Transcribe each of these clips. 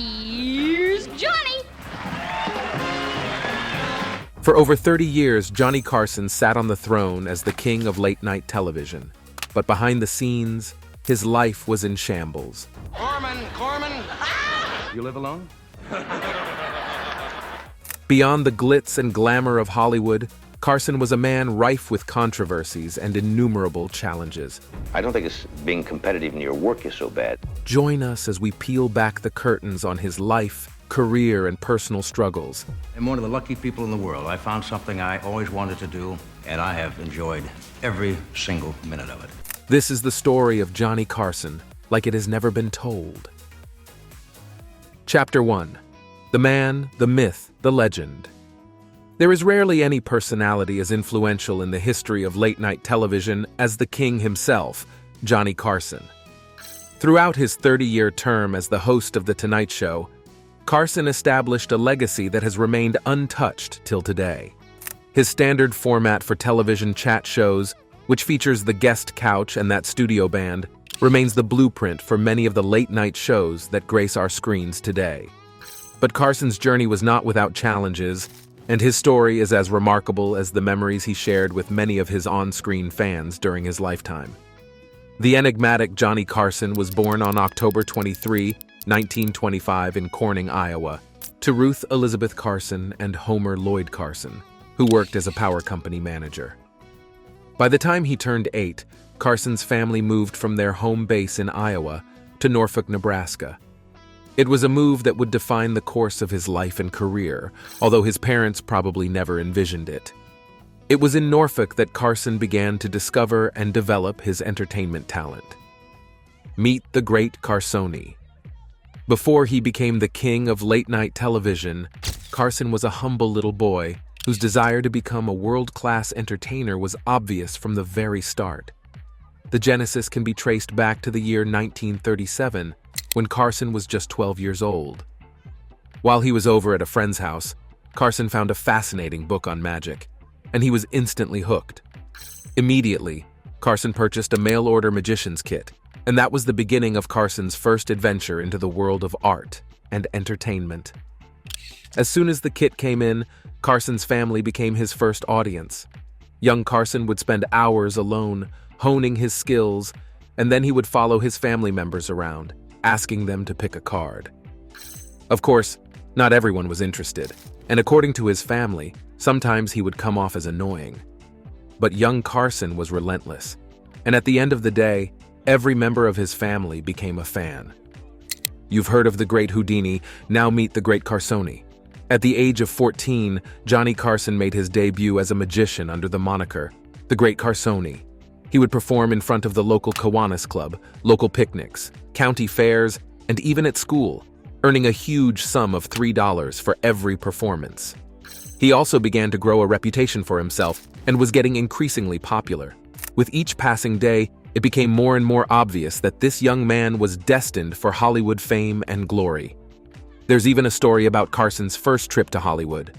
Here's Johnny! For over 30 years, Johnny Carson sat on the throne as the king of late-night television. But behind the scenes, his life was in shambles. Corman! You live alone? Beyond the glitz and glamour of Hollywood, Carson was a man rife with controversies and innumerable challenges. I don't think it's being competitive in your work is so bad. Join us as we peel back the curtains on his life, career, and personal struggles. I'm one of the lucky people in the world. I found something I always wanted to do, and I have enjoyed every single minute of it. This is the story of Johnny Carson, like it has never been told. Chapter 1. The man, the myth, the legend. There is rarely any personality as influential in the history of late-night television as the king himself, Johnny Carson. Throughout his 30-year term as the host of The Tonight Show, Carson established a legacy that has remained untouched till today. His standard format for television chat shows, which features the guest couch and that studio band, remains the blueprint for many of the late-night shows that grace our screens today. But Carson's journey was not without challenges, and his story is as remarkable as the memories he shared with many of his on-screen fans during his lifetime. The enigmatic Johnny Carson was born on October 23, 1925 in Corning, Iowa, to Ruth Elizabeth Carson and Homer Lloyd Carson, who worked as a power company manager. By the time he turned 8, Carson's family moved from their home base in Iowa to Norfolk, Nebraska. It was a move that would define the course of his life and career, although his parents probably never envisioned it. It was in Norfolk that Carson began to discover and develop his entertainment talent. Meet the great Carsoni. Before he became the king of late-night television, Carson was a humble little boy whose desire to become a world-class entertainer was obvious from the very start. The genesis can be traced back to the year 1937, when Carson was just 12 years old. While he was over at a friend's house, Carson found a fascinating book on magic, and he was instantly hooked. Immediately, Carson purchased a mail-order magician's kit, and that was the beginning of Carson's first adventure into the world of art and entertainment. As soon as the kit came in, Carson's family became his first audience. Young Carson would spend hours alone, honing his skills, and then he would follow his family members around, asking them to pick a card. Of course, not everyone was interested, and according to his family, sometimes he would come off as annoying. But young Carson was relentless, and at the end of the day, every member of his family became a fan. You've heard of the great Houdini, now meet the great Carsoni. At the age of 14, Johnny Carson made his debut as a magician under the moniker, the Great Carsoni. He would perform in front of the local Kiwanis Club, local picnics, county fairs, and even at school, earning a huge sum of $3 for every performance. He also began to grow a reputation for himself and was getting increasingly popular. With each passing day, it became more and more obvious that this young man was destined for Hollywood fame and glory. There's even a story about Carson's first trip to Hollywood.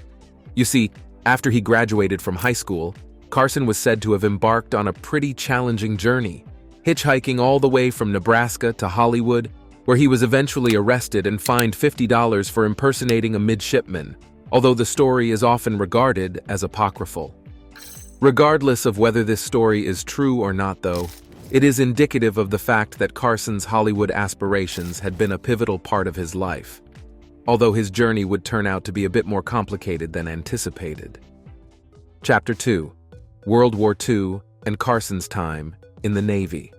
You see, after he graduated from high school, Carson was said to have embarked on a pretty challenging journey, hitchhiking all the way from Nebraska to Hollywood, where he was eventually arrested and fined $50 for impersonating a midshipman, although the story is often regarded as apocryphal. Regardless of whether this story is true or not, though, it is indicative of the fact that Carson's Hollywood aspirations had been a pivotal part of his life, although his journey would turn out to be a bit more complicated than anticipated. Chapter 2. World War II and Carson's time in the Navy.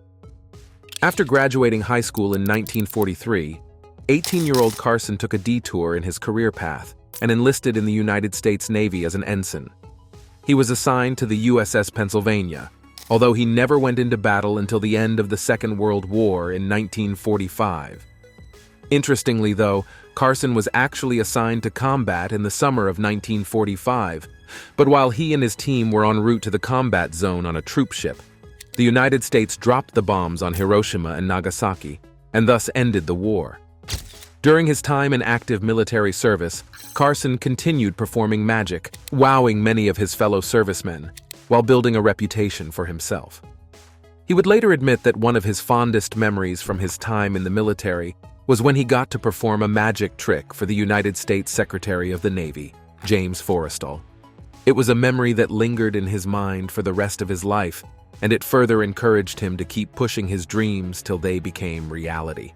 After graduating high school in 1943, 18-year-old Carson took a detour in his career path and enlisted in the United States Navy as an ensign. He was assigned to the USS Pennsylvania, although he never went into battle until the end of the Second World War in 1945. Interestingly, though, Carson was actually assigned to combat in the summer of 1945, but while he and his team were en route to the combat zone on a troop ship, the United States dropped the bombs on Hiroshima and Nagasaki, and thus ended the war. During his time in active military service, Carson continued performing magic, wowing many of his fellow servicemen, while building a reputation for himself. He would later admit that one of his fondest memories from his time in the military was when he got to perform a magic trick for the United States Secretary of the Navy, James Forrestal. It was a memory that lingered in his mind for the rest of his life, and it further encouraged him to keep pushing his dreams till they became reality.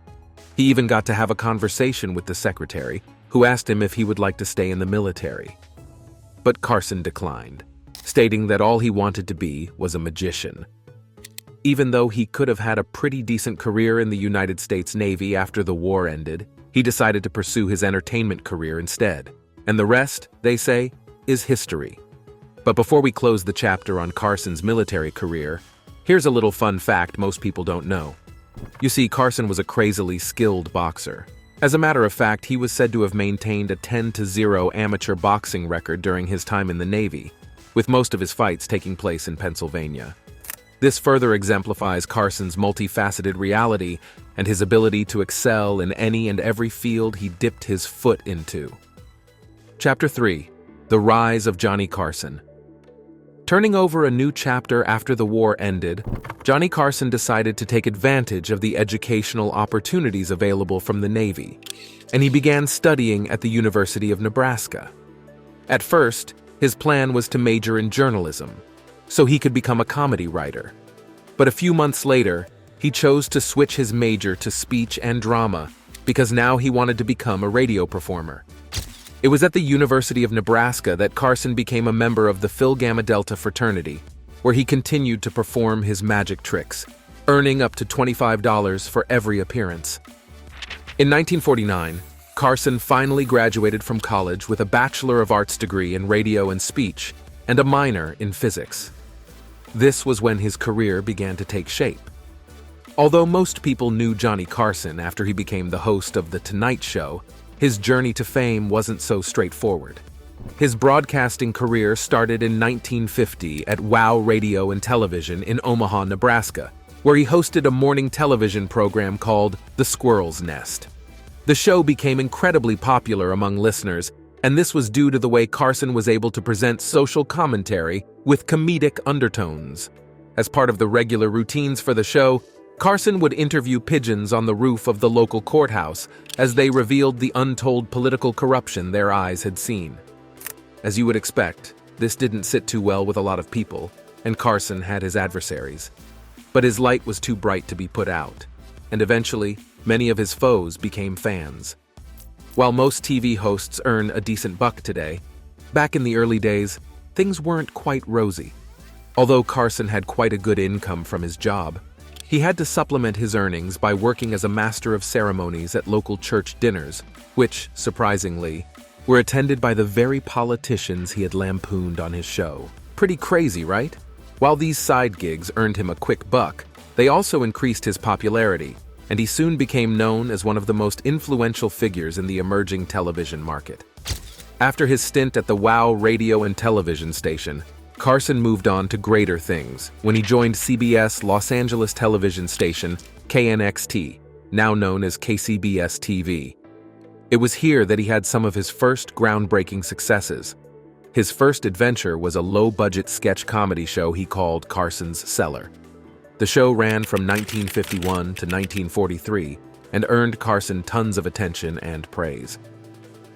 He even got to have a conversation with the secretary, who asked him if he would like to stay in the military. But Carson declined, stating that all he wanted to be was a magician. Even though he could have had a pretty decent career in the United States Navy after the war ended, he decided to pursue his entertainment career instead. And the rest, they say, is history. But before we close the chapter on Carson's military career, here's a little fun fact most people don't know. You see, Carson was a crazily skilled boxer. As a matter of fact, he was said to have maintained a 10-0 amateur boxing record during his time in the Navy, with most of his fights taking place in Pennsylvania. This further exemplifies Carson's multifaceted reality and his ability to excel in any and every field he dipped his foot into. Chapter 3. The Rise of Johnny Carson. Turning over a new chapter after the war ended, Johnny Carson decided to take advantage of the educational opportunities available from the Navy, and he began studying at the University of Nebraska. At first, his plan was to major in journalism, so he could become a comedy writer. But a few months later, he chose to switch his major to speech and drama because now he wanted to become a radio performer. It was at the University of Nebraska that Carson became a member of the Phi Gamma Delta fraternity, where he continued to perform his magic tricks, earning up to $25 for every appearance. In 1949, Carson finally graduated from college with a Bachelor of Arts degree in radio and speech and a minor in physics. This was when his career began to take shape. Although most people knew Johnny Carson after he became the host of The Tonight Show, his journey to fame wasn't so straightforward. His broadcasting career started in 1950 at WOW Radio and Television in Omaha, Nebraska, where he hosted a morning television program called The Squirrel's Nest. The show became incredibly popular among listeners, and this was due to the way Carson was able to present social commentary with comedic undertones. As part of the regular routines for the show, Carson would interview pigeons on the roof of the local courthouse as they revealed the untold political corruption their eyes had seen. As you would expect, this didn't sit too well with a lot of people, and Carson had his adversaries. But his light was too bright to be put out, and eventually, many of his foes became fans. While most TV hosts earn a decent buck today, back in the early days, things weren't quite rosy. Although Carson had quite a good income from his job, he had to supplement his earnings by working as a master of ceremonies at local church dinners, which, surprisingly, were attended by the very politicians he had lampooned on his show. Pretty crazy, right? While these side gigs earned him a quick buck, they also increased his popularity, and he soon became known as one of the most influential figures in the emerging television market. After his stint at the WOW radio and television station, Carson moved on to greater things when he joined CBS Los Angeles television station KNXT, now known as KCBS-TV. It was here that he had some of his first groundbreaking successes. His first adventure was a low-budget sketch comedy show he called Carson's Cellar. The show ran from 1951 to 1943 and earned Carson tons of attention and praise.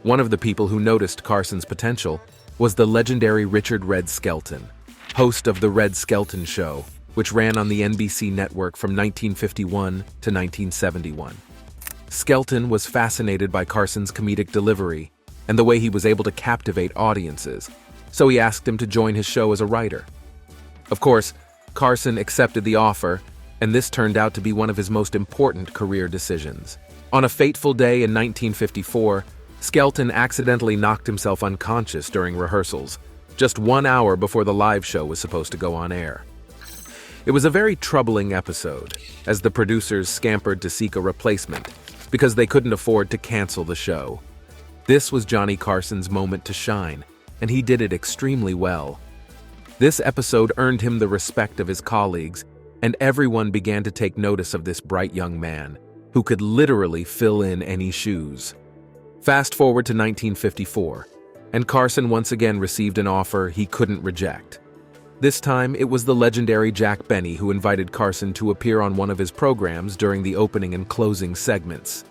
One of the people who noticed Carson's potential was the legendary Richard Red Skelton, host of The Red Skelton Show, which ran on the NBC network from 1951 to 1971. Skelton was fascinated by Carson's comedic delivery and the way he was able to captivate audiences, so he asked him to join his show as a writer. Of course, Carson accepted the offer, and this turned out to be one of his most important career decisions. On a fateful day in 1954, Skelton accidentally knocked himself unconscious during rehearsals, just 1 hour before the live show was supposed to go on air. It was a very troubling episode, as the producers scampered to seek a replacement because they couldn't afford to cancel the show. This was Johnny Carson's moment to shine, and he did it extremely well. This episode earned him the respect of his colleagues, and everyone began to take notice of this bright young man, who could literally fill in any shoes. Fast forward to 1954, and Carson once again received an offer he couldn't reject. This time, it was the legendary Jack Benny who invited Carson to appear on one of his programs during the opening and closing segments.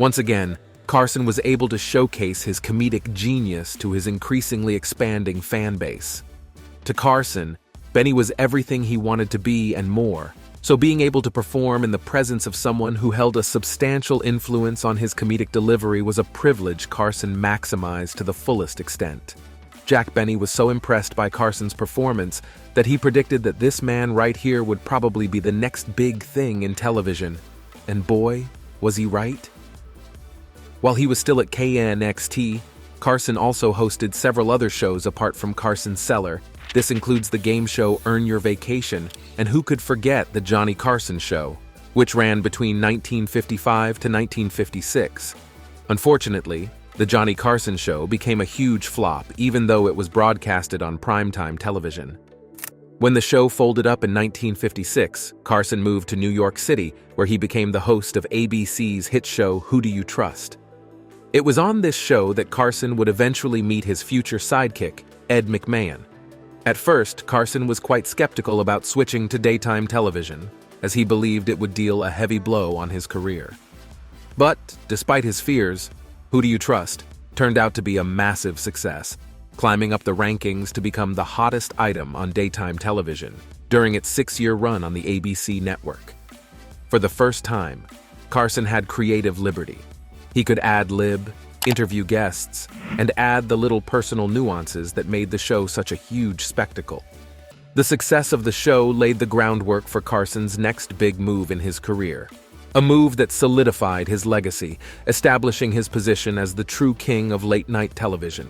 Once again, Carson was able to showcase his comedic genius to his increasingly expanding fan base. To Carson, Benny was everything he wanted to be and more, so being able to perform in the presence of someone who held a substantial influence on his comedic delivery was a privilege Carson maximized to the fullest extent. Jack Benny was so impressed by Carson's performance that he predicted that this man right here would probably be the next big thing in television. And boy, was he right? While he was still at KNXT, Carson also hosted several other shows apart from Carson's Cellar. This includes the game show Earn Your Vacation, and who could forget the Johnny Carson Show, which ran between 1955 to 1956. Unfortunately, the Johnny Carson Show became a huge flop even though it was broadcasted on primetime television. When the show folded up in 1956, Carson moved to New York City, where he became the host of ABC's hit show Who Do You Trust? It was on this show that Carson would eventually meet his future sidekick, Ed McMahon. At first, Carson was quite skeptical about switching to daytime television, as he believed it would deal a heavy blow on his career. But, despite his fears, Who Do You Trust? Turned out to be a massive success, climbing up the rankings to become the hottest item on daytime television during its 6-year run on the ABC network. For the first time, Carson had creative liberty. He could ad-lib, interview guests, and add the little personal nuances that made the show such a huge spectacle. The success of the show laid the groundwork for Carson's next big move in his career, a move that solidified his legacy, establishing his position as the true king of late-night television.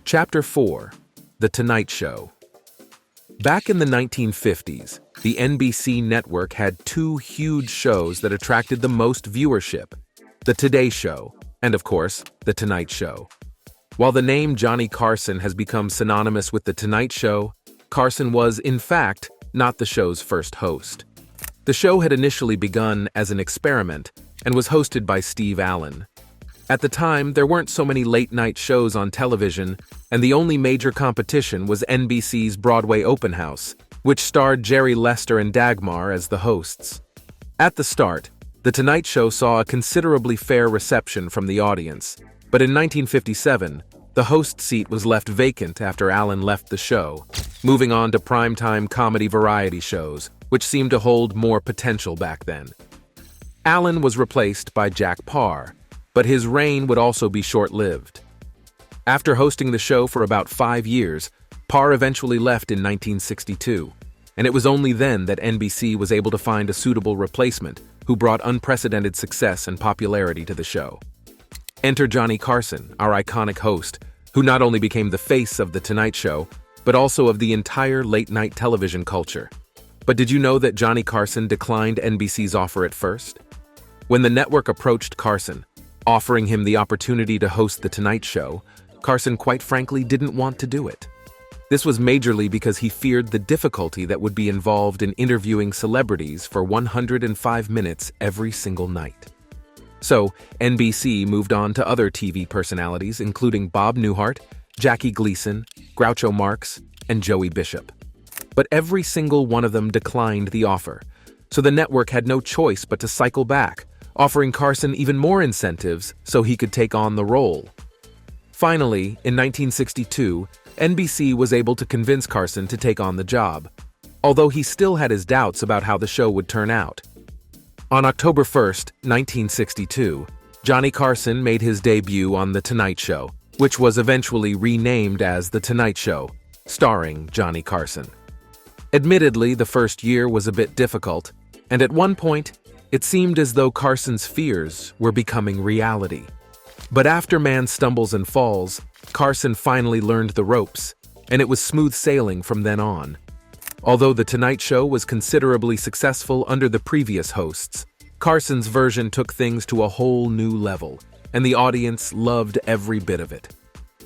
Chapter 4: The Tonight Show. Back in the 1950s, the NBC network had two huge shows that attracted the most viewership: The Today Show, and of course, The Tonight Show. While the name Johnny Carson has become synonymous with The Tonight Show, Carson was, in fact, not the show's first host. The show had initially begun as an experiment and was hosted by Steve Allen. At the time, there weren't so many late-night shows on television, and the only major competition was NBC's Broadway Open House, which starred Jerry Lester and Dagmar as the hosts. At the start, The Tonight Show saw a considerably fair reception from the audience, but in 1957, the host seat was left vacant after Allen left the show, moving on to primetime comedy variety shows, which seemed to hold more potential back then. Allen was replaced by Jack Paar, but his reign would also be short-lived. After hosting the show for about 5 years, Paar eventually left in 1962, and it was only then that NBC was able to find a suitable replacement who brought unprecedented success and popularity to the show. Enter Johnny Carson, our iconic host, who not only became the face of The Tonight Show, but also of the entire late-night television culture. But did you know that Johnny Carson declined NBC's offer at first? When the network approached Carson, offering him the opportunity to host The Tonight Show, Carson quite frankly didn't want to do it. This was majorly because he feared the difficulty that would be involved in interviewing celebrities for 105 minutes every single night. So, NBC moved on to other TV personalities including Bob Newhart, Jackie Gleason, Groucho Marx, and Joey Bishop. But every single one of them declined the offer, so the network had no choice but to cycle back, offering Carson even more incentives so he could take on the role. Finally, in 1962, NBC was able to convince Carson to take on the job, although he still had his doubts about how the show would turn out. On October 1st, 1962, Johnny Carson made his debut on The Tonight Show, which was eventually renamed as The Tonight Show, starring Johnny Carson. Admittedly, the first year was a bit difficult, and at one point, it seemed as though Carson's fears were becoming reality. But after man stumbles and falls, Carson finally learned the ropes, and it was smooth sailing from then on. Although The Tonight Show was considerably successful under the previous hosts, Carson's version took things to a whole new level, and the audience loved every bit of it.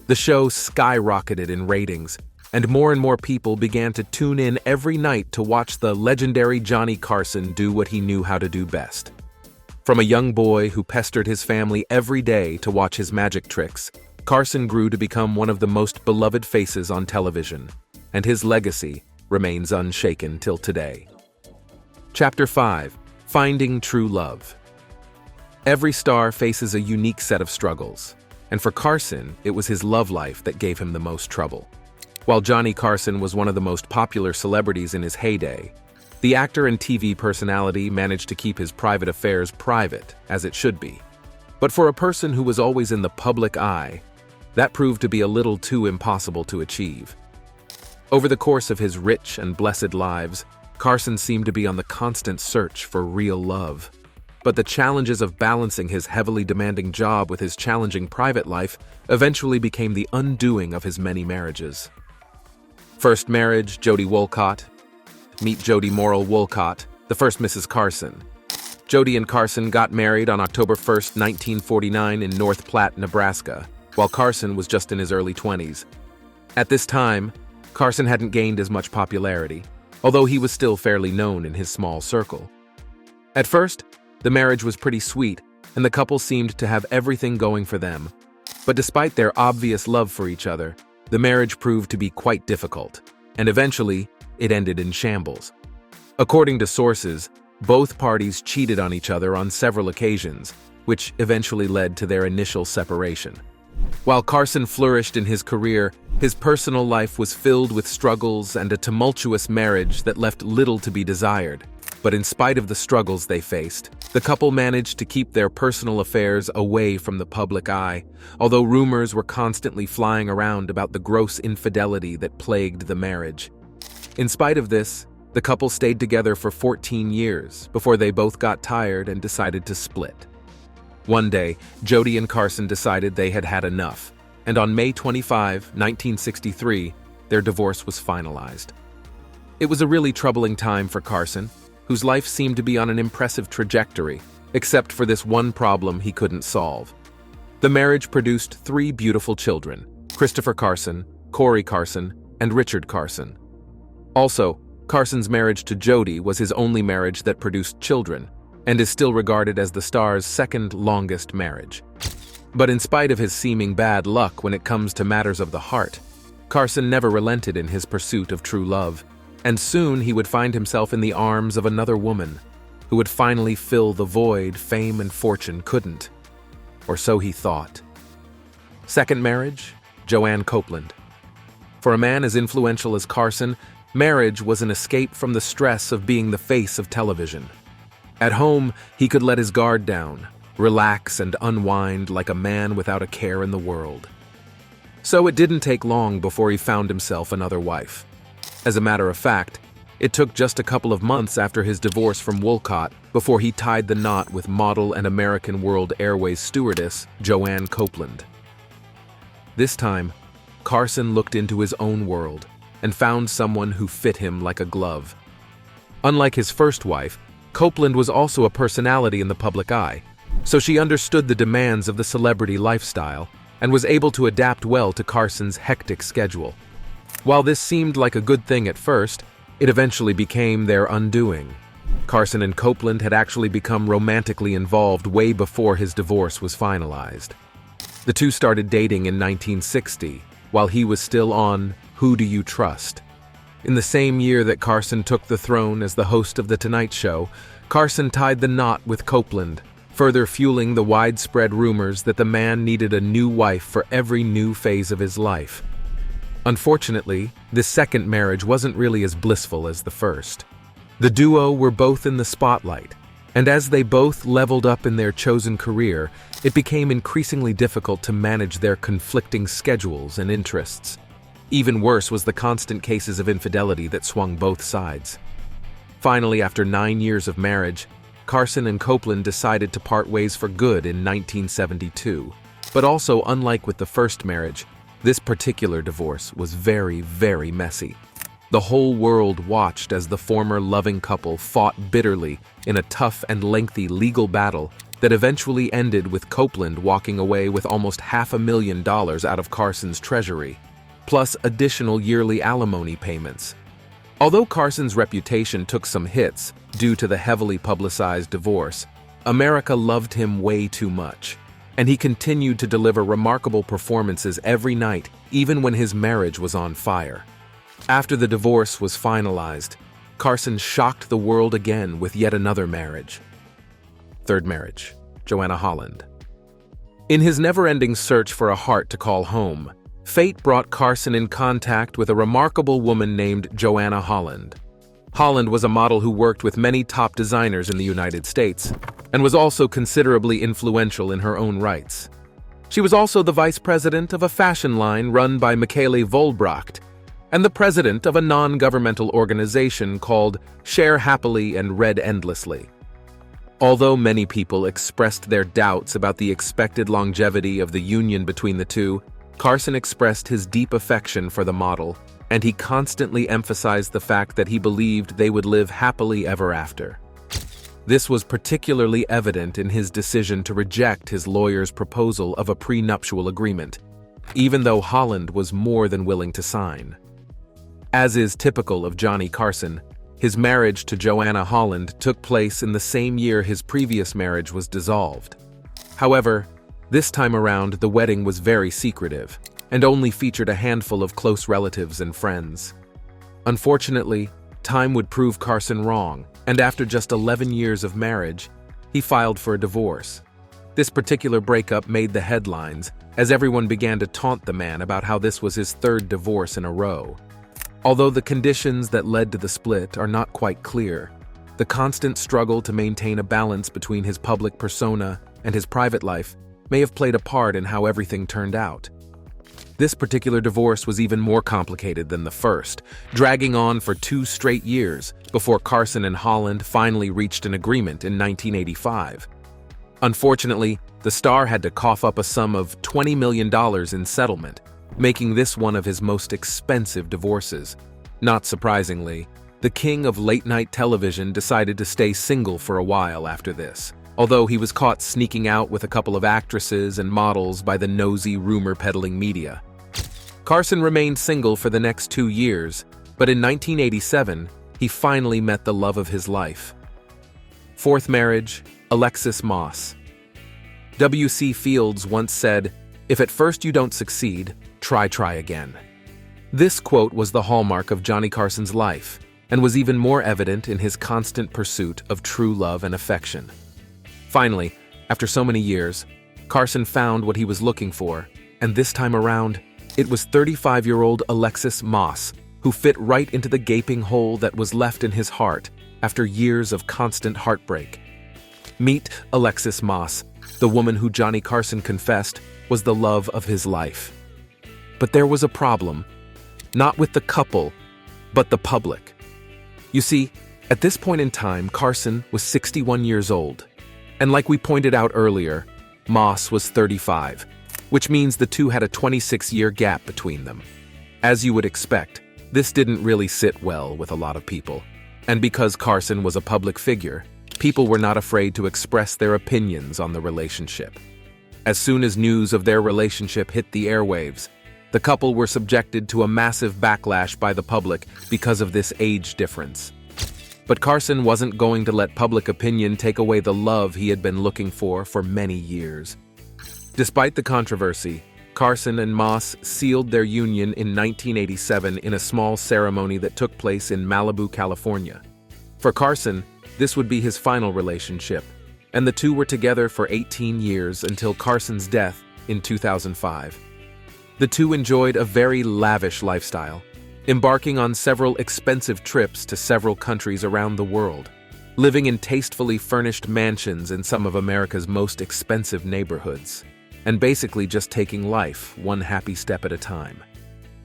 The show skyrocketed in ratings, and more people began to tune in every night to watch the legendary Johnny Carson do what he knew how to do best. From a young boy who pestered his family every day to watch his magic tricks, Carson grew to become one of the most beloved faces on television, and his legacy remains unshaken till today. Chapter 5: Finding True Love. Every star faces a unique set of struggles, and for Carson, it was his love life that gave him the most trouble. While Johnny Carson was one of the most popular celebrities in his heyday, the actor and TV personality managed to keep his private affairs private, as it should be. But for a person who was always in the public eye, that proved to be a little too impossible to achieve. Over the course of his rich and blessed lives, Carson seemed to be on the constant search for real love. But the challenges of balancing his heavily demanding job with his challenging private life eventually became the undoing of his many marriages. First marriage, Jody Wolcott. Meet Jody Morrill Wolcott, the first Mrs. Carson. Jody and Carson got married on October 1, 1949 in North Platte, Nebraska, while Carson was just in his early 20s. At this time, Carson hadn't gained as much popularity, although he was still fairly known in his small circle. At first, the marriage was pretty sweet, and the couple seemed to have everything going for them. But despite their obvious love for each other, the marriage proved to be quite difficult, and eventually, it ended in shambles. According to sources, both parties cheated on each other on several occasions, which eventually led to their initial separation. While Carson flourished in his career, his personal life was filled with struggles and a tumultuous marriage that left little to be desired. But in spite of the struggles they faced, the couple managed to keep their personal affairs away from the public eye, although rumors were constantly flying around about the gross infidelity that plagued the marriage. In spite of this, the couple stayed together for 14 years before they both got tired and decided to split. One day, Jody and Carson decided they had had enough, and on May 25, 1963, their divorce was finalized. It was a really troubling time for Carson, whose life seemed to be on an impressive trajectory, except for this one problem he couldn't solve. The marriage produced 3 beautiful children: Christopher Carson, Corey Carson, and Richard Carson. Also, Carson's marriage to Jody was his only marriage that produced children, and is still regarded as the star's second longest marriage. But in spite of his seeming bad luck when it comes to matters of the heart, Carson never relented in his pursuit of true love, and soon he would find himself in the arms of another woman, who would finally fill the void fame and fortune couldn't. Or so he thought. Second marriage, Joanne Copeland. For a man as influential as Carson, marriage was an escape from the stress of being the face of television. At home, he could let his guard down, relax and unwind like a man without a care in the world. So it didn't take long before he found himself another wife. As a matter of fact, it took just a couple of months after his divorce from Wolcott before he tied the knot with model and American World Airways stewardess Joanne Copeland. This time, Carson looked into his own world and found someone who fit him like a glove. Unlike his first wife, Copeland was also a personality in the public eye, so she understood the demands of the celebrity lifestyle and was able to adapt well to Carson's hectic schedule. While this seemed like a good thing at first, it eventually became their undoing. Carson and Copeland had actually become romantically involved way before his divorce was finalized. The two started dating in 1960, while he was still on Who Do You Trust? In the same year that Carson took the throne as the host of The Tonight Show, Carson tied the knot with Copeland, further fueling the widespread rumors that the man needed a new wife for every new phase of his life. Unfortunately, this second marriage wasn't really as blissful as the first. The duo were both in the spotlight, and as they both leveled up in their chosen career, it became increasingly difficult to manage their conflicting schedules and interests. Even worse was the constant cases of infidelity that swung both sides. Finally, after 9 years of marriage, Carson and Copeland decided to part ways for good in 1972. But also, unlike with the first marriage, this particular divorce was very, very messy. The whole world watched as the former loving couple fought bitterly in a tough and lengthy legal battle that eventually ended with Copeland walking away with almost $500,000 out of Carson's treasury, plus additional yearly alimony payments. Although Carson's reputation took some hits due to the heavily publicized divorce, America loved him way too much, and he continued to deliver remarkable performances every night, even when his marriage was on fire. After the divorce was finalized, Carson shocked the world again with yet another marriage. Third marriage, Joanna Holland. In his never-ending search for a heart to call home, fate brought Carson in contact with a remarkable woman named Joanna Holland. Holland was a model who worked with many top designers in the United States and was also considerably influential in her own rights. She was also the vice president of a fashion line run by Michele Volbracht and the president of a non-governmental organization called Share Happily and Read Endlessly. Although many people expressed their doubts about the expected longevity of the union between the two, Carson expressed his deep affection for the model, and he constantly emphasized the fact that he believed they would live happily ever after. This was particularly evident in his decision to reject his lawyer's proposal of a prenuptial agreement, even though Holland was more than willing to sign. As is typical of Johnny Carson, his marriage to Joanna Holland took place in the same year his previous marriage was dissolved. However, this time around the wedding was very secretive and only featured a handful of close relatives and friends. Unfortunately, time would prove Carson wrong, and after just 11 years of marriage, he filed for a divorce. This particular breakup made the headlines as everyone began to taunt the man about how this was his third divorce in a row. Although the conditions that led to the split are not quite clear, the constant struggle to maintain a balance between his public persona and his private life may have played a part in how everything turned out. This particular divorce was even more complicated than the first, dragging on for 2 straight years before Carson and Holland finally reached an agreement in 1985. Unfortunately, the star had to cough up a sum of $20 million in settlement, making this one of his most expensive divorces. Not surprisingly, the king of late-night television decided to stay single for a while after this, although he was caught sneaking out with a couple of actresses and models by the nosy rumor-peddling media. Carson remained single for the next 2 years, but in 1987, he finally met the love of his life. Fourth marriage, Alexis Moss. W.C. Fields once said, "If at first you don't succeed, try again." This quote was the hallmark of Johnny Carson's life, and was even more evident in his constant pursuit of true love and affection. Finally, after so many years, Carson found what he was looking for, and this time around, it was 35-year-old Alexis Moss who fit right into the gaping hole that was left in his heart after years of constant heartbreak. Meet Alexis Moss, the woman who Johnny Carson confessed was the love of his life. But there was a problem, not with the couple, but the public. You see, at this point in time, Carson was 61 years old. And like we pointed out earlier, Moss was 35, which means the two had a 26-year gap between them. As you would expect, this didn't really sit well with a lot of people. And because Carson was a public figure, people were not afraid to express their opinions on the relationship. As soon as news of their relationship hit the airwaves, the couple were subjected to a massive backlash by the public because of this age difference. But Carson wasn't going to let public opinion take away the love he had been looking for many years. Despite the controversy, Carson and Moss sealed their union in 1987 in a small ceremony that took place in Malibu, California. For Carson, this would be his final relationship, and the two were together for 18 years until Carson's death in 2005. The two enjoyed a very lavish lifestyle, embarking on several expensive trips to several countries around the world, living in tastefully furnished mansions in some of America's most expensive neighborhoods, and basically just taking life one happy step at a time.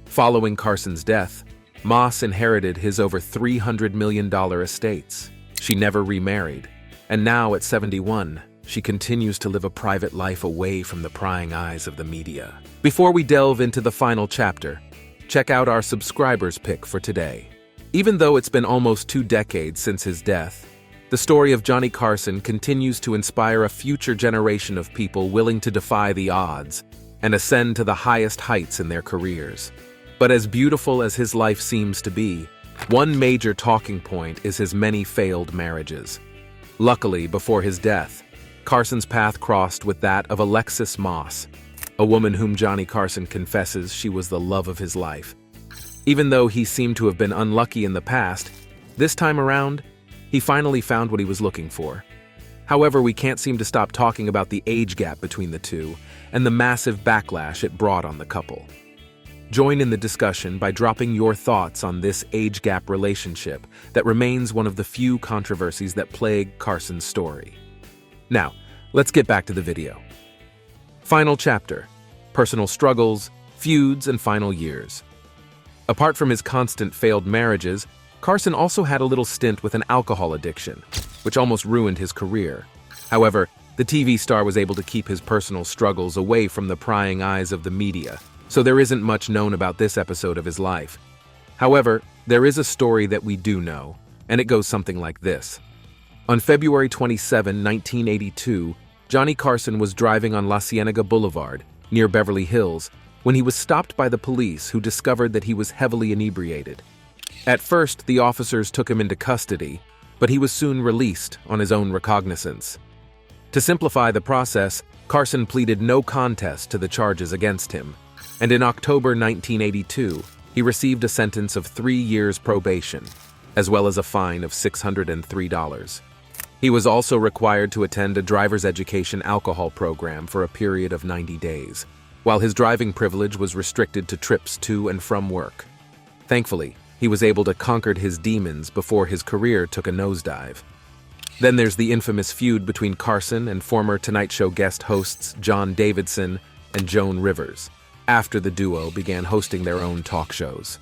Following Carson's death, Moss inherited his over $300 million estates. She never remarried, and now at 71, she continues to live a private life away from the prying eyes of the media. Before we delve into the final chapter, check out our subscribers pick for today. Even though it's been almost 2 decades since his death, the story of Johnny Carson continues to inspire a future generation of people willing to defy the odds and ascend to the highest heights in their careers. But as beautiful as his life seems to be, one major talking point is his many failed marriages. Luckily, before his death, Carson's path crossed with that of Alexis Moss, a woman whom Johnny Carson confesses she was the love of his life. Even though he seemed to have been unlucky in the past, this time around, he finally found what he was looking for. However, we can't seem to stop talking about the age gap between the two and the massive backlash it brought on the couple. Join in the discussion by dropping your thoughts on this age gap relationship that remains one of the few controversies that plague Carson's story. Now, let's get back to the video. Final chapter: personal struggles, feuds, and final years. Apart from his constant failed marriages, Carson also had a little stint with an alcohol addiction, which almost ruined his career. However, the TV star was able to keep his personal struggles away from the prying eyes of the media, so there isn't much known about this episode of his life. However, there is a story that we do know, and it goes something like this. On February 27, 1982, Johnny Carson was driving on La Cienega Boulevard, near Beverly Hills, when he was stopped by the police, who discovered that he was heavily inebriated. At first, the officers took him into custody, but he was soon released on his own recognizance. To simplify the process, Carson pleaded no contest to the charges against him, and in October 1982, he received a sentence of 3 years probation, as well as a fine of $603. He was also required to attend a driver's education alcohol program for a period of 90 days, while his driving privilege was restricted to trips to and from work. Thankfully, he was able to conquer his demons before his career took a nosedive. Then there's the infamous feud between Carson and former Tonight Show guest hosts John Davidson and Joan Rivers, after the duo began hosting their own talk shows.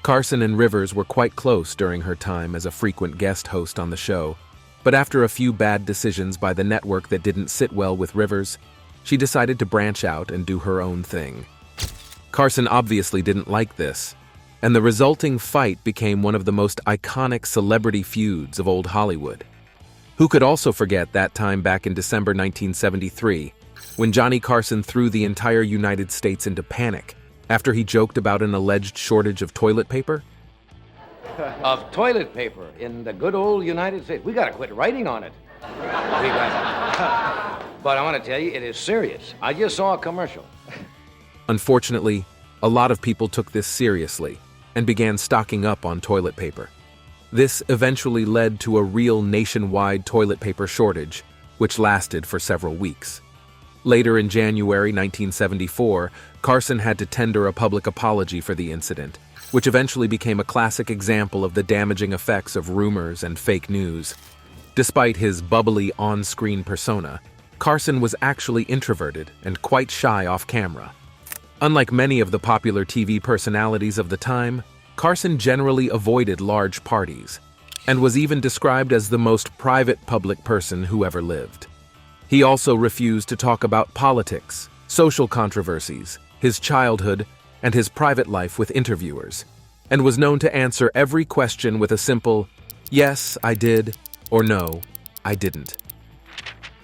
Carson and Rivers were quite close during her time as a frequent guest host on the show, but after a few bad decisions by the network that didn't sit well with Rivers, she decided to branch out and do her own thing. Carson obviously didn't like this, and the resulting fight became one of the most iconic celebrity feuds of old Hollywood. Who could also forget that time back in December 1973, when Johnny Carson threw the entire United States into panic after he joked about an alleged shortage of toilet paper? Of toilet paper in the good old United States. We gotta quit writing on it. But I want to tell you, it is serious. I just saw a commercial. Unfortunately, a lot of people took this seriously and began stocking up on toilet paper. This eventually led to a real nationwide toilet paper shortage, which lasted for several weeks. Later in January 1974, Carson had to tender a public apology for the incident, which eventually became a classic example of the damaging effects of rumors and fake news. Despite his bubbly on-screen persona, Carson was actually introverted and quite shy off camera. Unlike many of the popular TV personalities of the time, Carson generally avoided large parties, and was even described as the most private public person who ever lived. He also refused to talk about politics, social controversies, his childhood, and his private life with interviewers, and was known to answer every question with a simple, "Yes, I did," or "No, I didn't."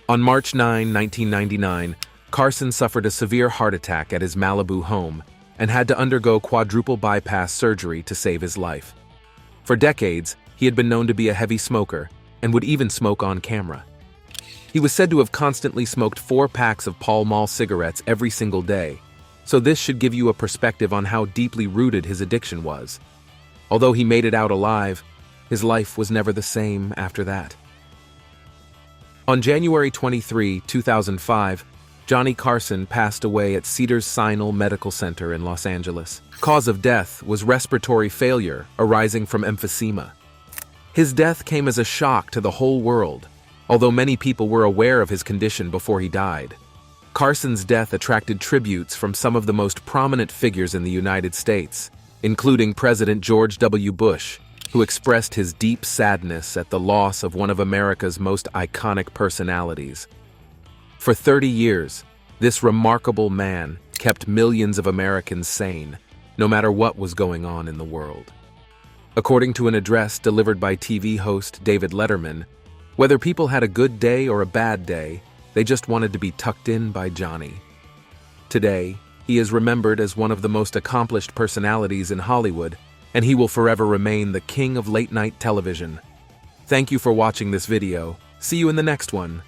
On March 9, 1999, Carson suffered a severe heart attack at his Malibu home and had to undergo quadruple bypass surgery to save his life. For decades, he had been known to be a heavy smoker and would even smoke on camera. He was said to have constantly smoked 4 packs of Pall Mall cigarettes every single day, so this should give you a perspective on how deeply rooted his addiction was. Although he made it out alive, his life was never the same after that. On January 23, 2005, Johnny Carson passed away at Cedars-Sinai Medical Center in Los Angeles. Cause of death was respiratory failure arising from emphysema. His death came as a shock to the whole world, although many people were aware of his condition before he died. Carson's death attracted tributes from some of the most prominent figures in the United States, including President George W. Bush, who expressed his deep sadness at the loss of one of America's most iconic personalities. For 30 years, this remarkable man kept millions of Americans sane, no matter what was going on in the world. According to an address delivered by TV host David Letterman, whether people had a good day or a bad day, they just wanted to be tucked in by Johnny. Today, he is remembered as one of the most accomplished personalities in Hollywood, and he will forever remain the king of late-night television. Thank you for watching this video. See you in the next one.